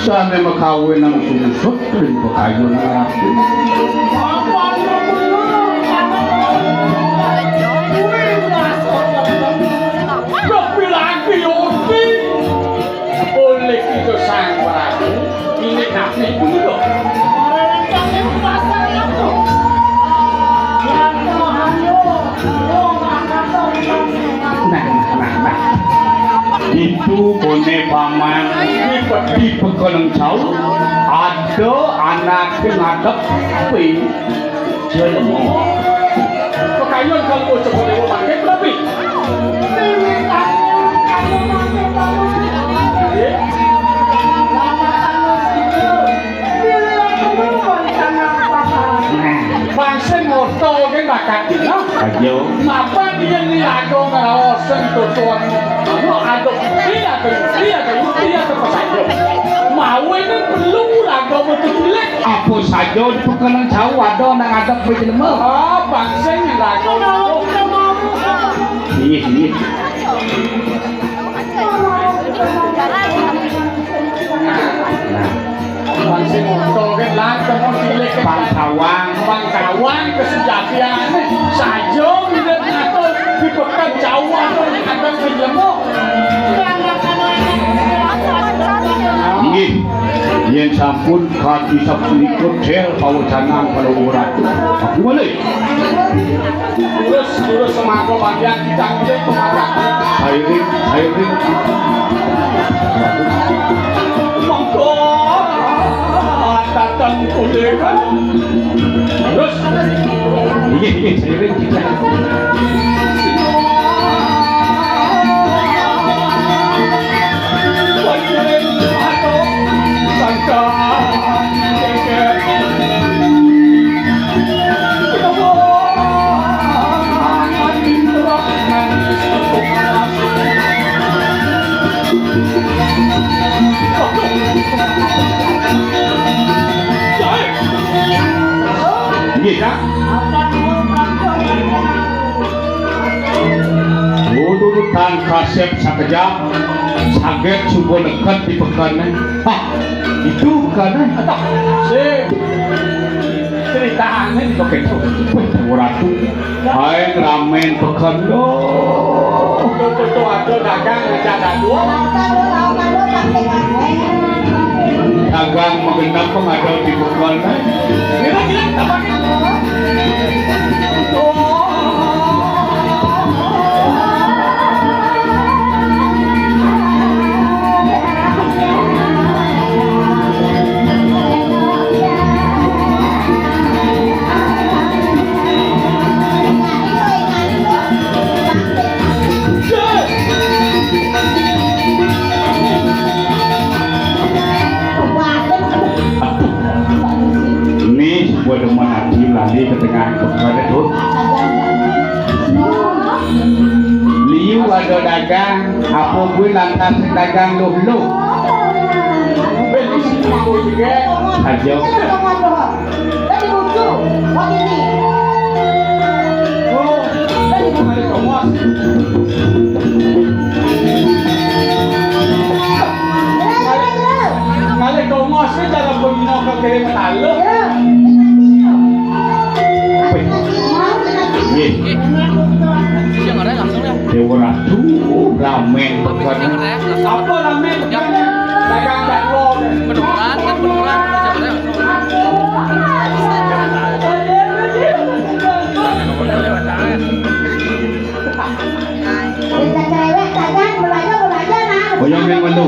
Sampai makawin ng sumusot rin po kayo ng akin. Kapilaan piyote! Ulit ito sang barato. Init na ito. Itu bone paman di pekeneng jauh ada anak ngadep pi jelemo pekayun kalau sebut ibu pakai tapi Bangsen moto kan bakat kita. Ayo. Apa dia ni lagu kalau sentuhan? Aduh, dia saja. Mau ini perlu lagu betul lek. Apa saja di pekenang jauh ada nang adap berjelema. Ah, bangsen yang lagu. Ini. Bangsen moto kan lagu pilih ke bangkawan kesejahteraan saja tidak ngatur di pekan jauh atau ada berjelema. Nggih, yen sampun kaki sapulipun sel pawacanan kalau urat. Aku boleh. Terus semangko bagian kita ini pemarak. Hairin. Monggo. Datang kulikan. Terus. Nggih, hairin kita. Iya. Urutan kasep sakejap, saget coba dekat di pekanan. Itu bukan ceritaannya di begitu. Ratu, hai ramen pekan do. Tuh ada dagang ngejada dua. Dagang mengenal pengadal di pekanan. Kira-kira apa nih? Buat teman hati lali ke tengah kepada itu. Liu ada dagang, apa gue lantas dagang lu. Beli sini juga. Aja. Tadi lucu, ini. Oh, tadi kemarin kamu. Kali kamu sih jangan begini kau kirim talu. Dewa Ratu ramen pekan. Apa ramen? Dagang bakso. Penuran. Boyong yang menu.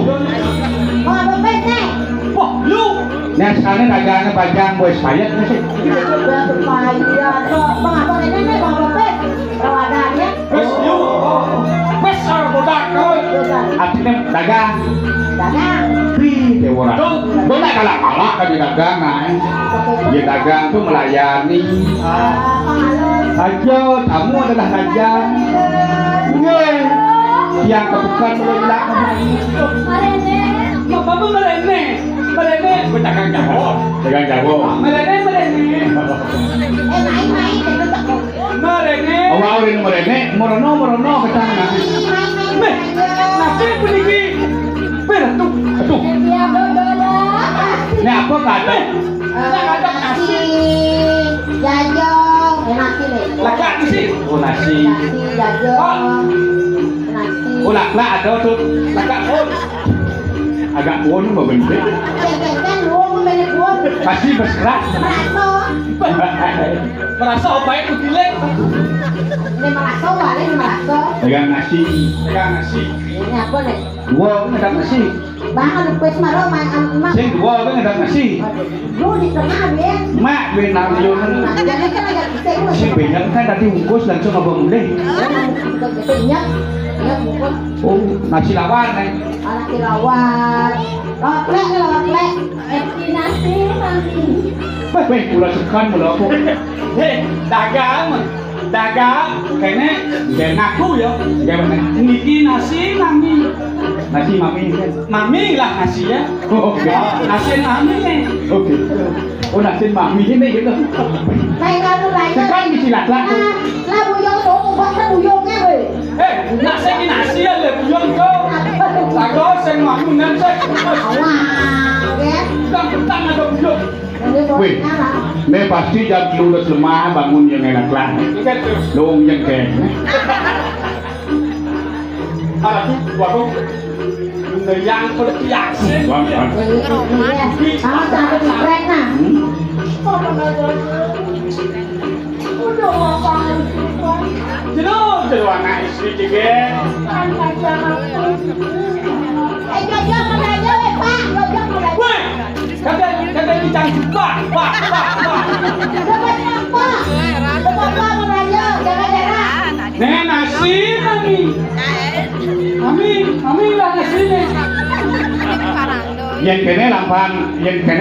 Nah sekarang dagangnya bajang boy payet nih sih. Artinya dagang. Dewa Ratu. Boleh kalah kan di dagangan. Di dagang tuh melayani. Aja tamu adalah raja. Yang kebukan melelak. Apa merene? Dagang jago. Merene Merono ketana. Meh, nasi puniki. Aduh. Ya bodoh. Ini apa kata? Nasi jajong, nasi nih. Laka nasi. Oh nasi. Nasi jajong. Nasi. Oh lak ada tuh. Laka pun. Agak pun membentuk. Kan lu banyak buah. Pasti bergerak. Merasa apa itu dilek? Ini merasa wale ini merasa. Pegang nasi. Ini apa nih? Dua kan ada nasi. Bahkan lupis malu main emak. Sing dua kan ada nasi. Lu di tengah ya. Mak benar yo. Jadi kan agak bisa. Si benar kan tadi bungkus langsung abang deh. Minyak. Minyak bungkus. Oh nasi lawan nih. Nasi lawan. Lotlek. Nasi mami. Weh, ulah sekan mula aku. Hei, dagang kene dia ngaku ya. Dia bener. Niki nasi mami. Nasi mami. Mami lah nasi ya. Oke. Nasi mami nih. Oke. Oh nasi mami ini gitu. Này ra nu này. Sekan disilat lah. La buyong dong, buat la buyongnya weh. Nasi ya le buyong ko. Tago sing mami nanti. Wah, ya. Tang ada buyong. Wih, ini pasti jam lulus lemah bangun yang enak lah. Dong yang keng. Waduh, người yang bertiak sih. Sama sampai di keren nah. Jenuh anak istri juga. Jajang mana aja weh pak, jajang mana aja. Weh, kata dicangkuk pak. Dapat apa? Dapat apa mana aja, jangan. Nih nasi mami lah nasi nih. Yang kene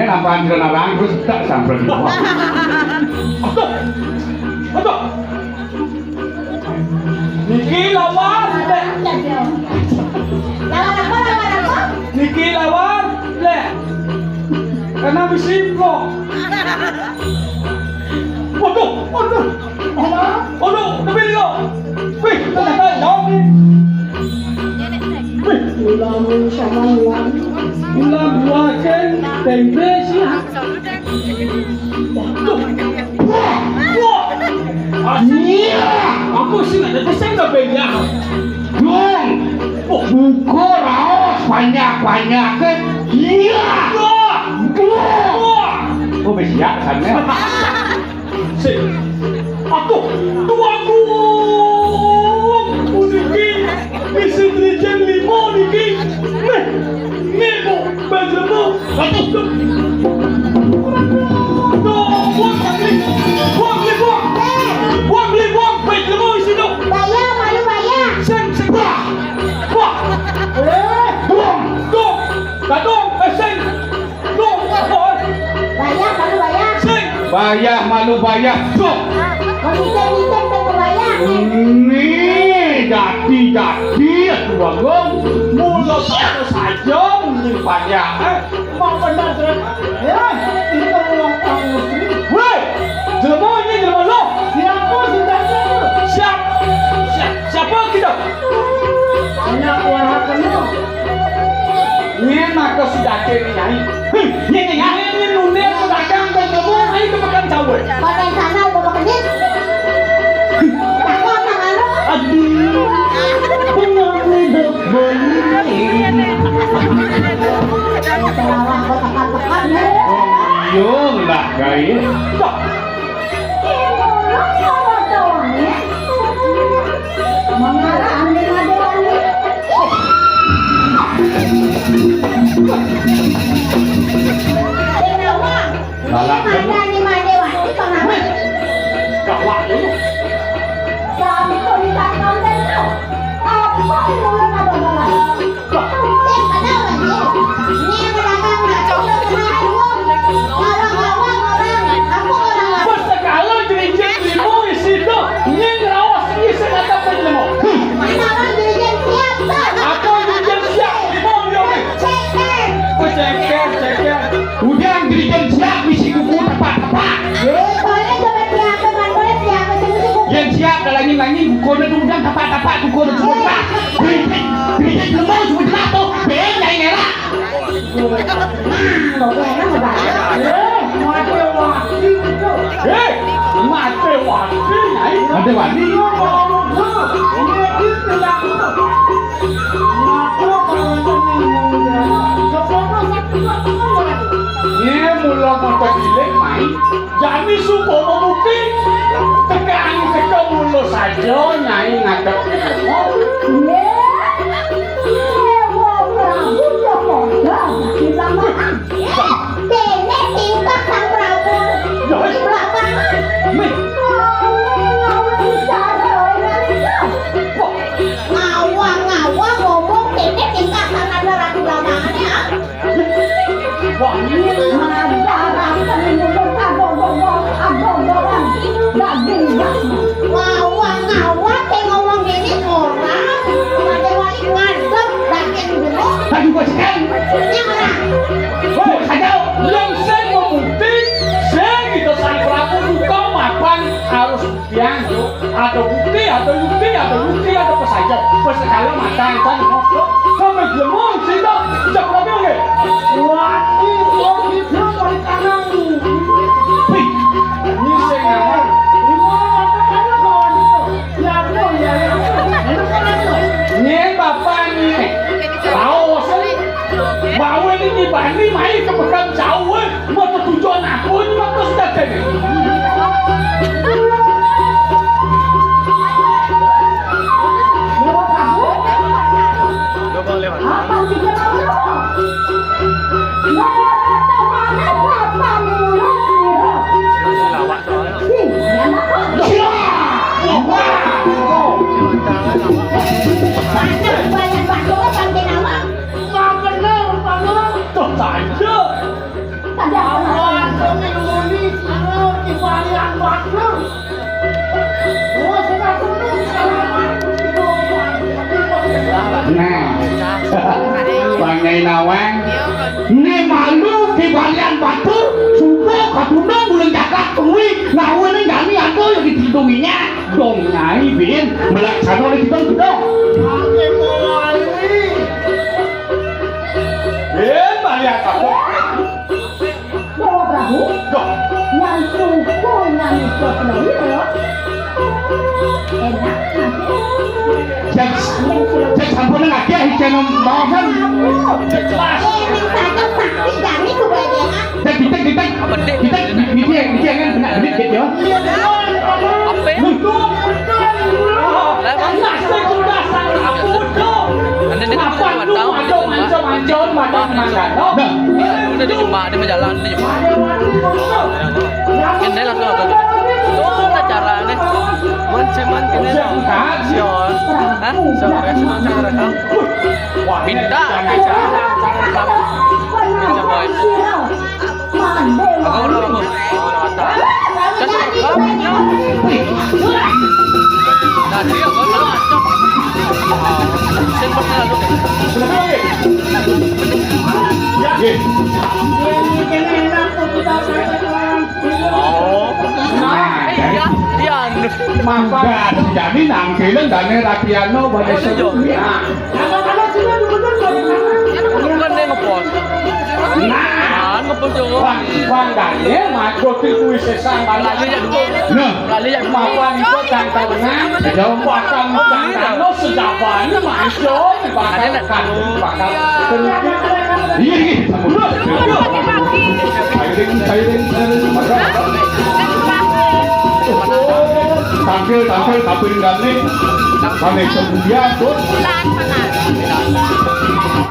lampan jalan orang terus tak sampai di bawah. Betul. Niki lawan. Lawan apa? Niki lawan le. Karena bisimpo. Waduh, tapi lo. Wih, ternyata jauh nih. Wih, Ulang sama uang. ulang buahkan tempe sih. Aku sih nggak ada saya nggak beda. Dong, buku raos banyak kan? Iya. Oh besiak kan ya? Si, aku niki bisa berikan limo niki. Nih, bajamu. Buang, baik lemo isi dong. Bayar, malu bayar. Sen, buang. Bayar, malu bayar. Bayar malu bayar. Dong. Menitem tentu bayar. Ini jadi tuang mulut satu saja mungkin banyak. Mau benar ya itu ulang tahun. Weh, jelema ini jelema lo. Siapa kita? Anak orang penuh. Ini maka sudah kiri nyai. Ini nunia pedagang dan semua ini kemakan cawe. Pakai sana bawa kenit. Takut tangan lo. Aduh, pengambil Selawang kau tekan-tekan ya. Yo lah gaya. Mengarah anda ada anda. Balak Ada ni mana wani kenapa? Gawat lu. Kami kau ditakau dan kau. Apa yang mulai ada dalam? Saya pada wani. Ni pedagang nak coba kemana dulu? Awang orang. Aku orang. Bos kalau dirijen limo isi tu, ni rawas ni senata penjemo. Mana orang dirijen siapa? Apa dirijen siap limo dia ni? Ceker. Ceker. Udah dirijen siap misi kuku tepat. Ada wani. Ini mula mata cilik mai. Jadi supo memuti. Tekan teka mulu saja nyai ngadep. Dene tingkah sang Prabu. Ngawang-ngawang ngomong dene tingkah sang Ratu Lamaan ya. Wah, ini Ngawang-ngawang teh ngomong gini orang. Ada wali ngadep bagian dulu. tadi gua cekal. Yang mana? Woi, saja yang saya memuti, saya kita sang Prabu buka makan harus buktian tuh. Ada bukti, ada pesaja. Pesekala makan kan. Sampai jemur sih dong. Cak Prabu nggak? Wati, itu dari kanan. Wih, ini saya ngamar. Ini bapak nih, tahu sih, bawa ini di Bali main ke Bekam jauh, mau tujuan aku ini mau terus datang. Tuh saja. Nah, Wangai Nawang, ini malu di balian batu, suka katuna bulan jagat tungui, ngawen ini gak niat tuh yang ditindunginya, dong nyai bin, melaksana oleh kita sudah. Bin balian batu. Bawa Prabu, Dong. yang suku yang ikut lagi ya. Enak Cek sampurna lagi ya hijau bawasan. saja sakti kami kebahagiaan. Cek kita kan benar benar gitu ya. Apa ya? Nasi sudah sangat bodoh. Anda ni kan cuma tahu Mancon, makan. udah di Jumpa dia berjalan di Jumpa. Kan dia langsung agak tuh lah caranya. Cuman kini Sion, hah? Sebenarnya cuma cara rekam. Minta cara rekam. Bisa boy. Aku udah aku. Just rekam. Tadi aku udah macam. Simple lalu. Iya, Mangga jadi nangkilin dan rakyatno pada sebelumnya. bukan dia ngepost. Nah, Ngepost juga. Wanggane makro kuwi sesang Lalu ya dulu. Nah, Lalu ya dulu. mawan itu tantangan jauh bakal tantangan sejaban manjo bakal kan bakal iya tampil tapi enggak nih, kami kemudian tuh.